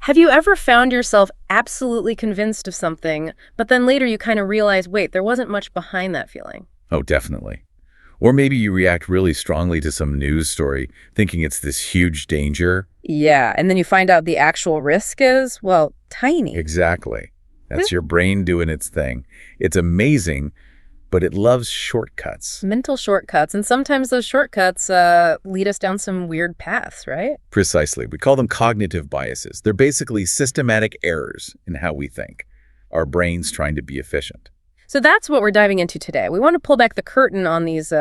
Have you ever found yourself absolutely convinced of something, but then later you kind of realize, wait, there wasn't much behind that feeling? Oh, definitely. Or maybe you react really strongly to some news story, thinking it's this huge danger. Yeah, and then you find out the actual risk is, well, tiny. Exactly. That's your brain doing its thing. It's amazing, but it loves shortcuts. Mental shortcuts, and sometimes those shortcuts lead us down some weird paths, right? Precisely. We call them cognitive biases. They're basically systematic errors in how we think. Our brains trying to be efficient. So that's what we're diving into today. We want to pull back the curtain on these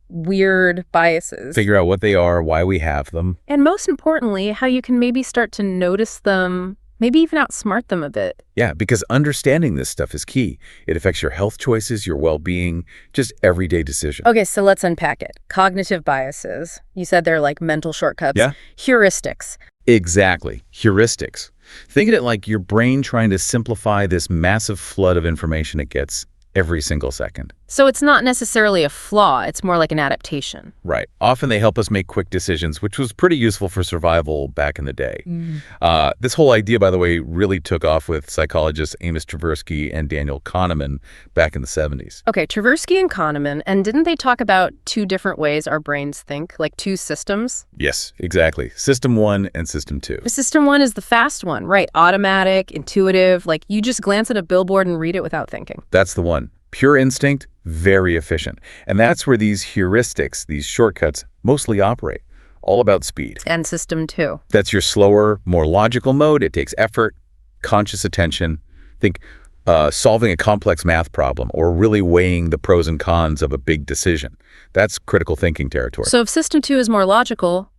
weird biases. Figure out what they are, why we have them. And most importantly, how you can maybe start to notice them, maybe even outsmart them a bit. Yeah, because understanding this stuff is key. It affects your health choices, your well-being, just everyday decisions. Okay, so let's unpack it. Cognitive biases. You said they're like mental shortcuts. Yeah. Heuristics. Exactly. Heuristics. Think of it like your brain trying to simplify this massive flood of information it gets every single second. So it's not necessarily a flaw, it's more like an adaptation. Right. Often they help us make quick decisions, which was pretty useful for survival back in the day. This whole idea, by the way, really took off with psychologists Amos Tversky and Daniel Kahneman back in the 70s. Okay, Tversky and Kahneman, and didn't they talk about two different ways our brains think, like two systems? Yes, exactly. System 1 and System 2. System 1 is the fast one, right? Automatic, intuitive, like you just glance at a billboard and read it without thinking. That's the one. Pure instinct, very efficient. And that's where these heuristics, these shortcuts, mostly operate. All about speed. And System 2. That's your slower, more logical mode. It takes effort, conscious attention. Think solving a complex math problem or really weighing the pros and cons of a big decision. That's critical thinking territory. So if System 2 is more logical,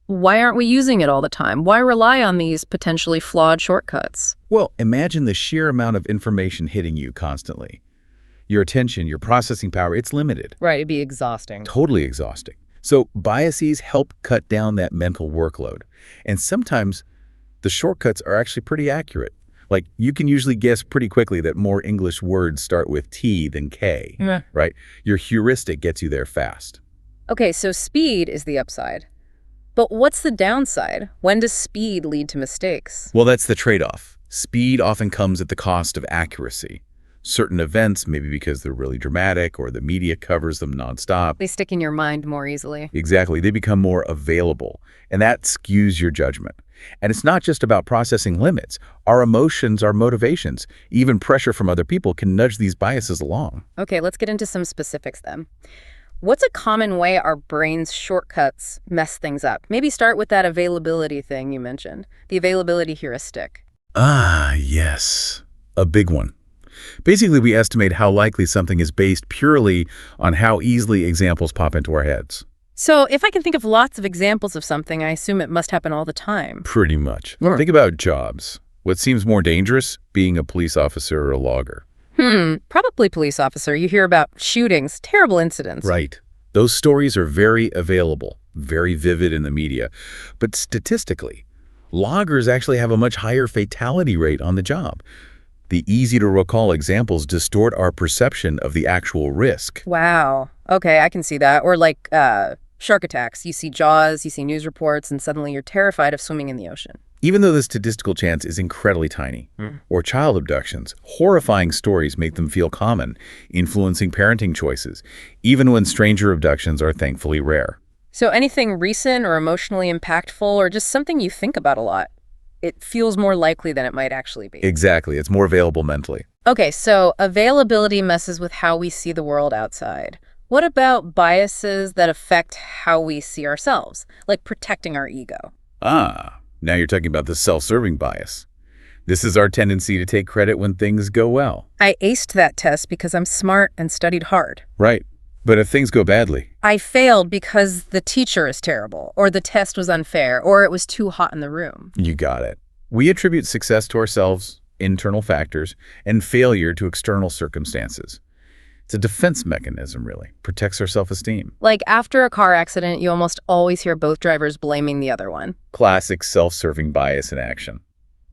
why aren't we using it all the time? Why rely on these potentially flawed shortcuts? Well, imagine the sheer amount of information hitting you constantly. Your attention, your processing power, it's limited. Right, it'd be exhausting. Totally exhausting. So biases help cut down that mental workload. And sometimes the shortcuts are actually pretty accurate. Like you can usually guess pretty quickly that more English words start with T than K, right? Your heuristic gets you there fast. Okay, so speed is the upside. But what's the downside? When does speed lead to mistakes? Well, that's the trade-off. Speed often comes at the cost of accuracy. Certain events, maybe because they're really dramatic or the media covers them nonstop. They stick in your mind more easily. Exactly. They become more available, and that skews your judgment. And it's not just about processing limits. Our emotions, our motivations, even pressure from other people can nudge these biases along. Okay, let's get into some specifics then. What's a common way our brain's shortcuts mess things up? Maybe start with that availability thing you mentioned, the availability heuristic. Ah, yes. A big one. Basically, we estimate how likely something is based purely on how easily examples pop into our heads. So if I can think of lots of examples of something, I assume it must happen all the time. Pretty much. Think about jobs. What seems more dangerous? Being a police officer or a logger. Probably police officer. You hear about shootings, terrible incidents. Right. Those stories are very available, very vivid in the media. But statistically, loggers actually have a much higher fatality rate on the job. The easy-to-recall examples distort our perception of the actual risk. Wow. Okay, I can see that. Or like shark attacks. You see Jaws, you see news reports, and suddenly you're terrified of swimming in the ocean. Even though the statistical chance is incredibly tiny. Or child abductions. Horrifying stories make them feel common, influencing parenting choices, even when stranger abductions are thankfully rare. So anything recent or emotionally impactful or just something you think about a lot, it feels more likely than it might actually be. Exactly. It's more available mentally. Okay, so availability messes with how we see the world outside. What about biases that affect how we see ourselves, like protecting our ego? Ah, now you're talking about the self-serving bias. This is our tendency to take credit when things go well. I aced that test because I'm smart and studied hard. Right. But if things go badly? I failed because the teacher is terrible, or the test was unfair, or it was too hot in the room. You got it. We attribute success to ourselves, internal factors, and failure to external circumstances. It's a defense mechanism, really. Protects our self-esteem. Like after a car accident, you almost always hear both drivers blaming the other one. Classic self-serving bias in action.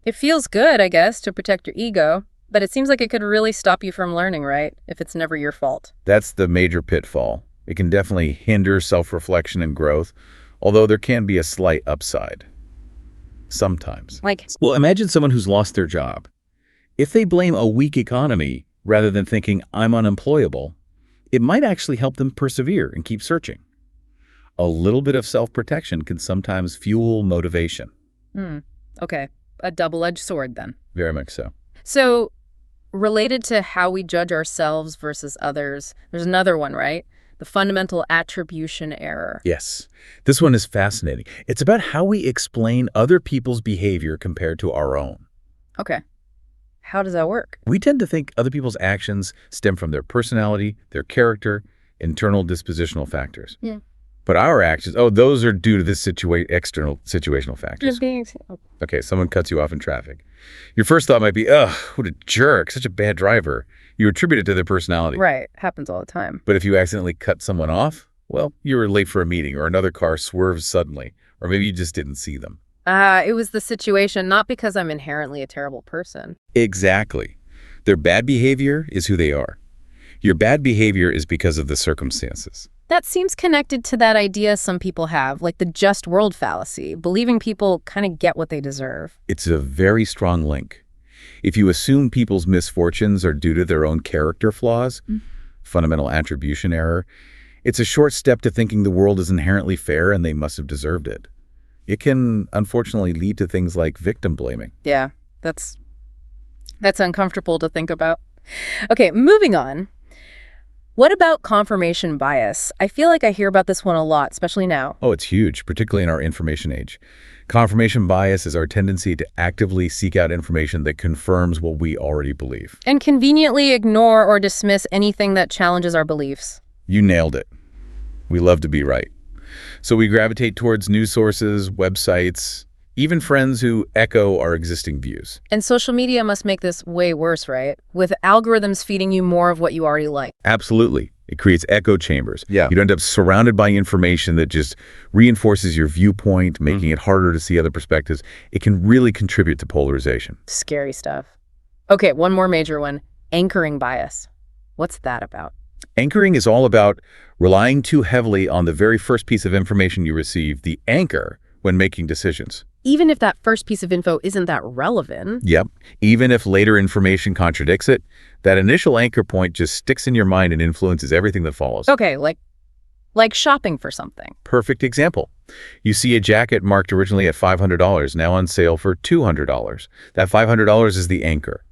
It feels good, I guess, to protect your ego. But it seems like it could really stop you from learning, right? If it's never your fault. That's the major pitfall. It can definitely hinder self-reflection and growth, although there can be a slight upside. sometimes. Like, Well, imagine someone who's lost their job. If they blame a weak economy rather than thinking, I'm unemployable, it might actually help them persevere and keep searching. A little bit of self-protection can sometimes fuel motivation. okay, a double-edged sword then. Very much so. So, related to how we judge ourselves versus others, there's another one, right? The fundamental attribution error. Yes. This one is fascinating. It's about how we explain other people's behavior compared to our own. Okay. How does that work? We tend to think other people's actions stem from their personality, their character, internal dispositional factors. Yeah. But our actions, those are due to this external situational factors. Okay, someone cuts you off in traffic. Your first thought might be, ugh, what a jerk, such a bad driver. You attribute it to their personality. Right. Happens all the time. But if you accidentally cut someone off, well, you were late for a meeting or another car swerves suddenly, or maybe you just didn't see them. It was the situation, not because I'm inherently a terrible person. Exactly. Their bad behavior is who they are. Your bad behavior is because of the circumstances. That seems connected to that idea some people have, like the just world fallacy, believing people kind of get what they deserve. It's a very strong link. If you assume people's misfortunes are due to their own character flaws, fundamental attribution error, it's a short step to thinking the world is inherently fair and they must have deserved it. It can, unfortunately, lead to things like victim blaming. Yeah, that's uncomfortable to think about. Okay, moving on. What about confirmation bias? I feel like I hear about this one a lot, especially now. Oh, it's huge, particularly in our information age. Confirmation bias is our tendency to actively seek out information that confirms what we already believe. And conveniently ignore or dismiss anything that challenges our beliefs. You nailed it. We love to be right. So we gravitate towards news sources, websites, even friends who echo our existing views. And social media must make this way worse, right? With algorithms feeding you more of what you already like. Absolutely. It creates echo chambers. Yeah. You'd end up surrounded by information that just reinforces your viewpoint, making it harder to see other perspectives. It can really contribute to polarization. Scary stuff. Okay, one more major one. Anchoring bias. What's that about? Anchoring is all about relying too heavily on the very first piece of information you receive, the anchor, when making decisions. Even if that first piece of info isn't that relevant. Yep. Even if later information contradicts it, that initial anchor point just sticks in your mind and influences everything that follows. Okay, like shopping for something. Perfect example. You see a jacket marked originally at $500, now on sale for $200. That $500 is the anchor.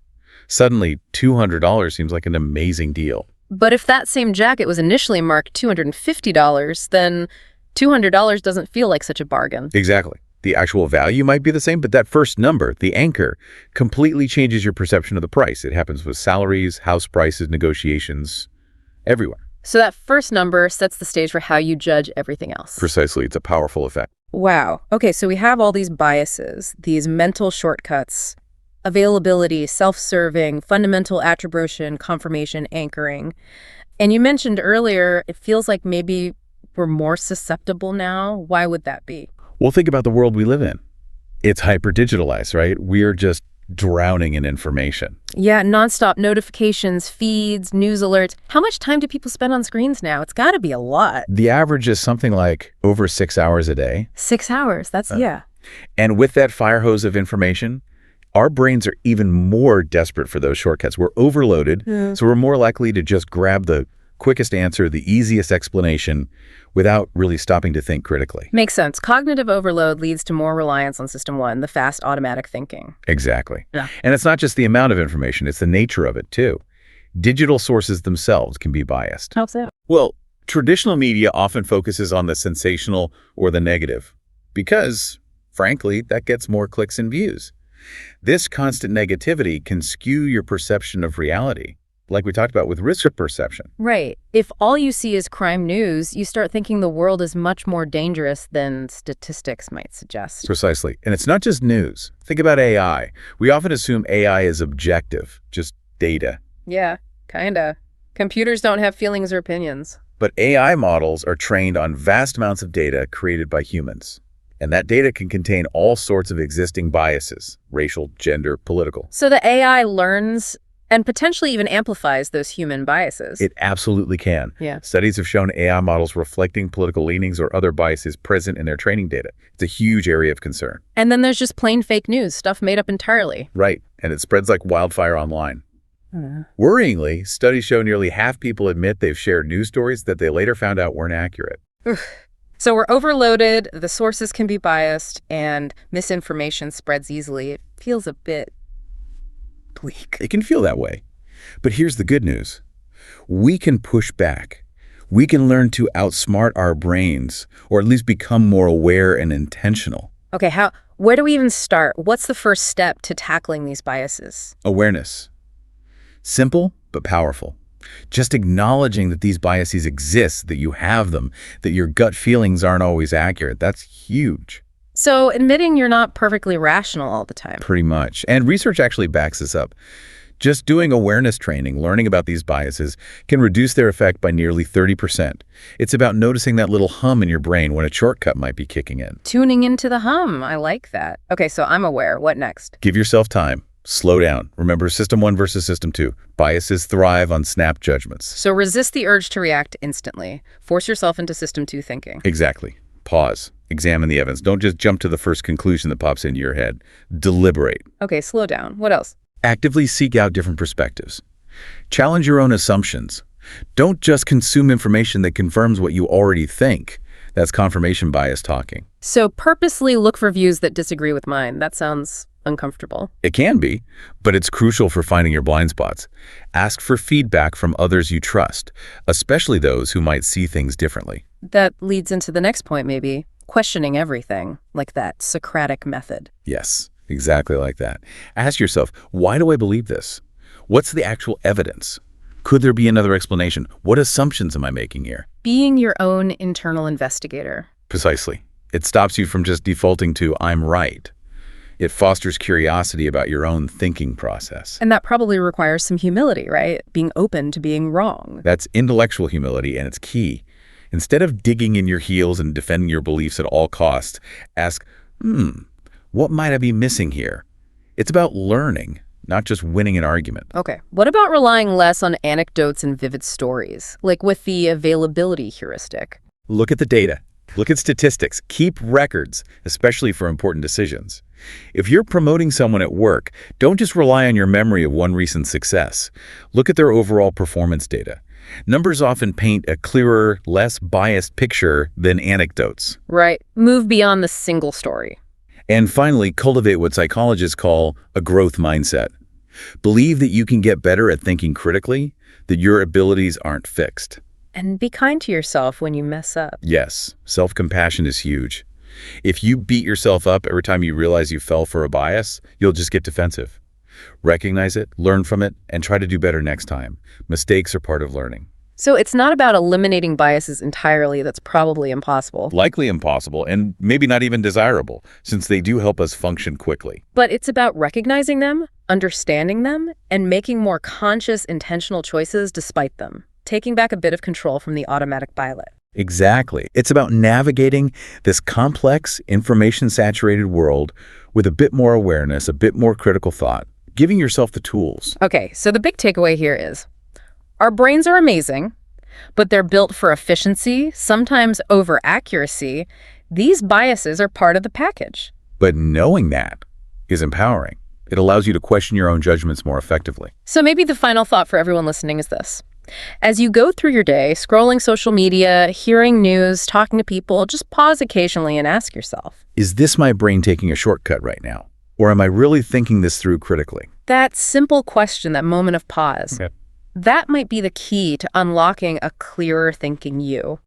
Suddenly, $200 seems like an amazing deal. But if that same jacket was initially marked $250, then $200 doesn't feel like such a bargain. Exactly. The actual value might be the same, but that first number, the anchor, completely changes your perception of the price. It happens with salaries, house prices, negotiations, everywhere. So that first number sets the stage for how you judge everything else. Precisely. It's a powerful effect. Wow. Okay, so we have all these biases, these mental shortcuts, availability, self-serving, fundamental attribution, confirmation, anchoring. And you mentioned earlier, it feels like maybe we're more susceptible now. Why would that be? Well, think about the world we live in. It's hyper-digitalized, right? We're just drowning in information. Yeah, nonstop notifications, feeds, news alerts. How much time do people spend on screens now? It's got to be a lot. The average is something like over 6 hours a day. 6 hours, yeah. And with that fire hose of information, our brains are even more desperate for those shortcuts. We're overloaded, so we're more likely to just grab the quickest answer, the easiest explanation, without really stopping to think critically. Makes sense. Cognitive overload leads to more reliance on system one, the fast automatic thinking. Exactly. Yeah. And it's not just the amount of information, it's the nature of it too. Digital sources themselves can be biased. How so? Well, traditional media often focuses on the sensational or the negative because, frankly, that gets more clicks and views. This constant negativity can skew your perception of reality, like we talked about with risk perception. Right. If all you see is crime news, you start thinking the world is much more dangerous than statistics might suggest. Precisely. And it's not just news. Think about AI. We often assume AI is objective, just data. Yeah, kinda. Computers don't have feelings or opinions. But AI models are trained on vast amounts of data created by humans. And that data can contain all sorts of existing biases, racial, gender, political. So the AI learns And potentially even amplifies those human biases. It absolutely can. Yeah. Studies have shown AI models reflecting political leanings or other biases present in their training data. It's a huge area of concern. And then there's just plain fake news, stuff made up entirely. Right, and it spreads like wildfire online. Worryingly, studies show nearly half people admit they've shared news stories that they later found out weren't accurate. So we're overloaded, the sources can be biased, and misinformation spreads easily. It feels a bit bleak. It can feel that way. But here's the good news. We can push back. We can learn to outsmart our brains, or at least become more aware and intentional. Okay, where do we even start? What's the first step to tackling these biases? Awareness. Simple, but powerful. Just acknowledging that these biases exist, that you have them, that your gut feelings aren't always accurate, that's huge. So admitting you're not perfectly rational all the time. Pretty much. And research actually backs this up. Just doing awareness training, learning about these biases, can reduce their effect by nearly 30%. It's about noticing that little hum in your brain when a shortcut might be kicking in. Tuning into the hum, I like that. Okay, so I'm aware. What next? Give yourself time. Slow down. Remember System 1 versus System 2. Biases thrive on snap judgments. So resist the urge to react instantly. Force yourself into System 2 thinking. Exactly. Pause. Examine the evidence. Don't just jump to the first conclusion that pops into your head. Deliberate. Okay, slow down. What else? Actively seek out different perspectives. Challenge your own assumptions. Don't just consume information that confirms what you already think. That's confirmation bias talking. So purposely look for views that disagree with mine. That sounds uncomfortable. It can be, but it's crucial for finding your blind spots. Ask for feedback from others you trust, especially those who might see things differently. That leads into the next point, maybe. Questioning everything, like that Socratic method. Yes, exactly like that. Ask yourself, why do I believe this? What's the actual evidence? Could there be another explanation? What assumptions am I making here? Being your own internal investigator. Precisely. It stops you from just defaulting to, I'm right. It fosters curiosity about your own thinking process. And that probably requires some humility, right? Being open to being wrong. That's intellectual humility, and it's key. Instead of digging in your heels and defending your beliefs at all costs, ask, what might I be missing here? It's about learning, not just winning an argument. Okay. What about relying less on anecdotes and vivid stories, like with the availability heuristic? Look at the data. Look at statistics. Keep records, especially for important decisions. If you're promoting someone at work, don't just rely on your memory of one recent success. Look at their overall performance data. Numbers often paint a clearer, less biased picture than anecdotes. Right. Move beyond the single story. And finally, cultivate what psychologists call a growth mindset. Believe that you can get better at thinking critically, that your abilities aren't fixed. And be kind to yourself when you mess up. Yes, self-compassion is huge. If you beat yourself up every time you realize you fell for a bias, you'll just get defensive. Recognize it, learn from it, and try to do better next time. Mistakes are part of learning. So it's not about eliminating biases entirely. That's probably impossible. Likely impossible, and maybe not even desirable, since they do help us function quickly. But it's about recognizing them, understanding them, and making more conscious, intentional choices despite them. Taking back a bit of control from the automatic pilot. Exactly. It's about navigating this complex, information-saturated world with a bit more awareness, a bit more critical thought, giving yourself the tools. Okay, so the big takeaway here is, our brains are amazing, but they're built for efficiency, sometimes over accuracy. These biases are part of the package. But knowing that is empowering. It allows you to question your own judgments more effectively. So maybe the final thought for everyone listening is this. As you go through your day, scrolling social media, hearing news, talking to people, just pause occasionally and ask yourself, is this my brain taking a shortcut right now? Or am I really thinking this through critically? that simple question, that moment of pause, Okay. that might be the key to unlocking a clearer thinking you.